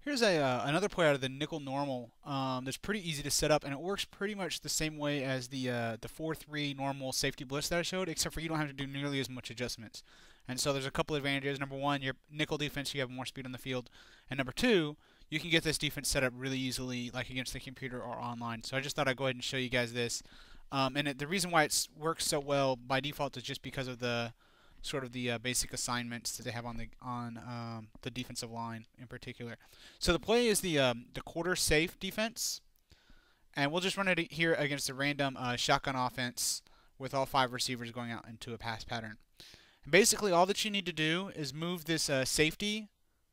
Here's a another play out of the nickel normal that's pretty easy to set up, and it works pretty much the same way as the 4-3 normal safety blitz that I showed, except for you don't have to do nearly as much adjustments. And so there's a couple advantages. Number one, your nickel defense, you have more speed on the field, and number two, you can get this defense set up really easily, like against the computer or online. So I just thought I'd go ahead and show you guys this. The reason why it works so well by default is just because of the sort of the basic assignments that they have on the defensive line in particular. So the play is the quarter safe defense, and we'll just run it here against a random shotgun offense with all 5 receivers going out into a pass pattern. And basically, all that you need to do is move this safety,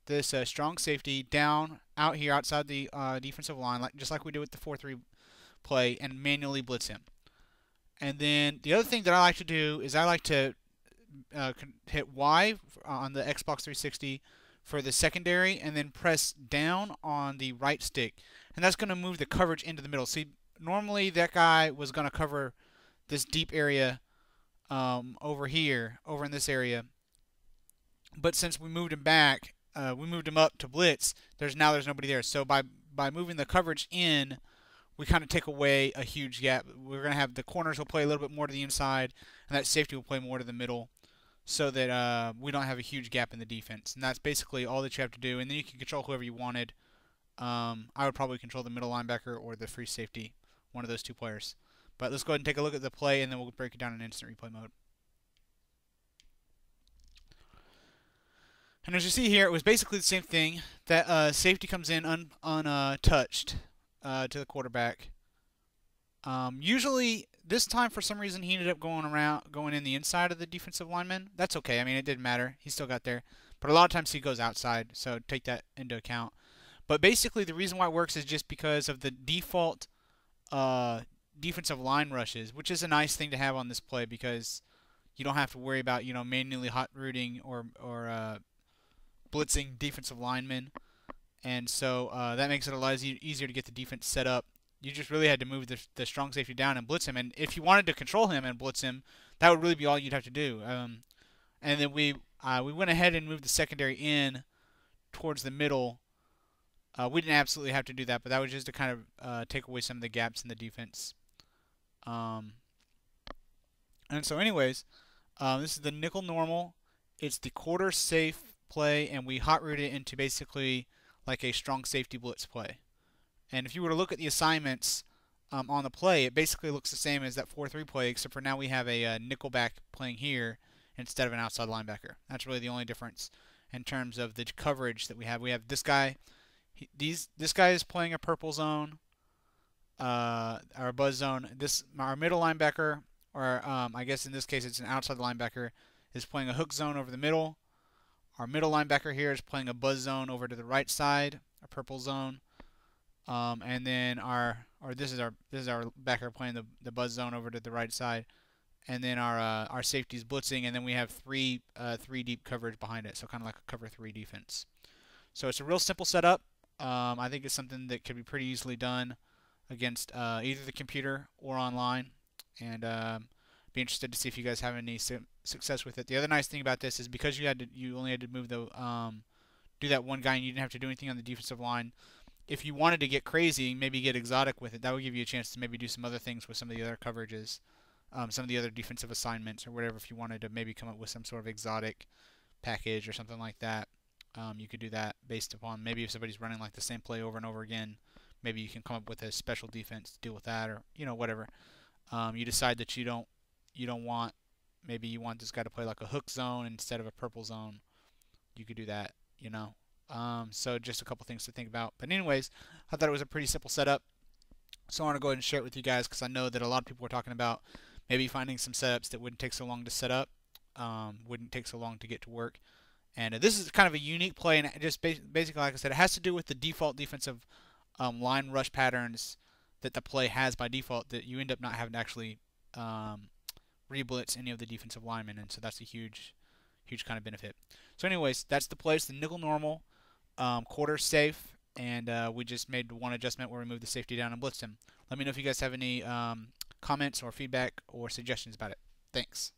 this strong safety, down out here outside the defensive line, just like we did with the 4-3 play, and manually blitz him. And then the other thing that I like to do is I like to hit Y on the Xbox 360 for the secondary, and then press down on the right stick, and that's going to move the coverage into the middle. See, normally that guy was going to cover this deep area over here, over in this area, but since we moved him back, we moved him up to blitz. There's nobody there. So by moving the coverage in, we kind of take away a huge gap. We're going to have the corners will play a little bit more to the inside, and that safety will play more to the middle, so that we don't have a huge gap in the defense. And that's basically all that you have to do. And then you can control whoever you wanted. I would probably control the middle linebacker or the free safety, one of those two players. But let's go ahead and take a look at the play, and then we'll break it down in instant replay mode. And as you see here, it was basically the same thing. That safety comes in untouched to the quarterback. Usually, this time for some reason he ended up going in the inside of the defensive lineman. That's okay. I mean, it didn't matter. He still got there. But a lot of times he goes outside, so take that into account. But basically, the reason why it works is just because of the default defensive line rushes, which is a nice thing to have on this play because you don't have to worry about manually hot rooting or blitzing defensive linemen, and so that makes it a lot easier to get the defense set up. You just really had to move the strong safety down and blitz him, and if you wanted to control him and blitz him, that would really be all you'd have to do. And then we went ahead and moved the secondary in towards the middle. We didn't absolutely have to do that, but that was just to kind of take away some of the gaps in the defense. And so anyways, this is the nickel normal. It's the quarter safe play, and we hot root it into basically like a strong safety blitz play. And if you were to look at the assignments on the play, it basically looks the same as that 4-3 play, except for now we have a nickelback playing here instead of an outside linebacker. That's really the only difference in terms of the coverage that we have. We have this guy. This guy is playing a purple zone, or a buzz zone. Our middle linebacker, or I guess in this case it's an outside linebacker, is playing a hook zone over the middle. Our middle linebacker here is playing a buzz zone over to the right side, a purple zone. And then this is our backer playing the buzz zone over to the right side, and then our safety is blitzing, and then we have three deep coverage behind it, so kind of like a cover 3 defense. So it's a real simple setup. I think it's something that could be pretty easily done against either the computer or online, and be interested to see if you guys have any success with it. The other nice thing about this is because you only had to move do that one guy, and you didn't have to do anything on the defensive line. If you wanted to get crazy, maybe get exotic with it, that would give you a chance to maybe do some other things with some of the other coverages, some of the other defensive assignments or whatever. If you wanted to maybe come up with some sort of exotic package or something like that, you could do that based upon maybe if somebody's running like the same play over and over again, maybe you can come up with a special defense to deal with that, or whatever. You decide that you don't want, maybe you want this guy to play like a hook zone instead of a purple zone. You could do that, So just a couple things to think about. But anyways, I thought it was a pretty simple setup. So I want to go ahead and share it with you guys because I know that a lot of people are talking about maybe finding some setups that wouldn't take so long to set up, wouldn't take so long to get to work. And this is kind of a unique play, and just basically, like I said, it has to do with the default defensive line rush patterns that the play has by default, that you end up not having to actually re-blitz any of the defensive linemen, and so that's a huge kind of benefit. So anyways, that's the play. It's the nickel normal, quarter safe, and we just made one adjustment where we moved the safety down and blitzed him. Let me know if you guys have any comments or feedback or suggestions about it. Thanks.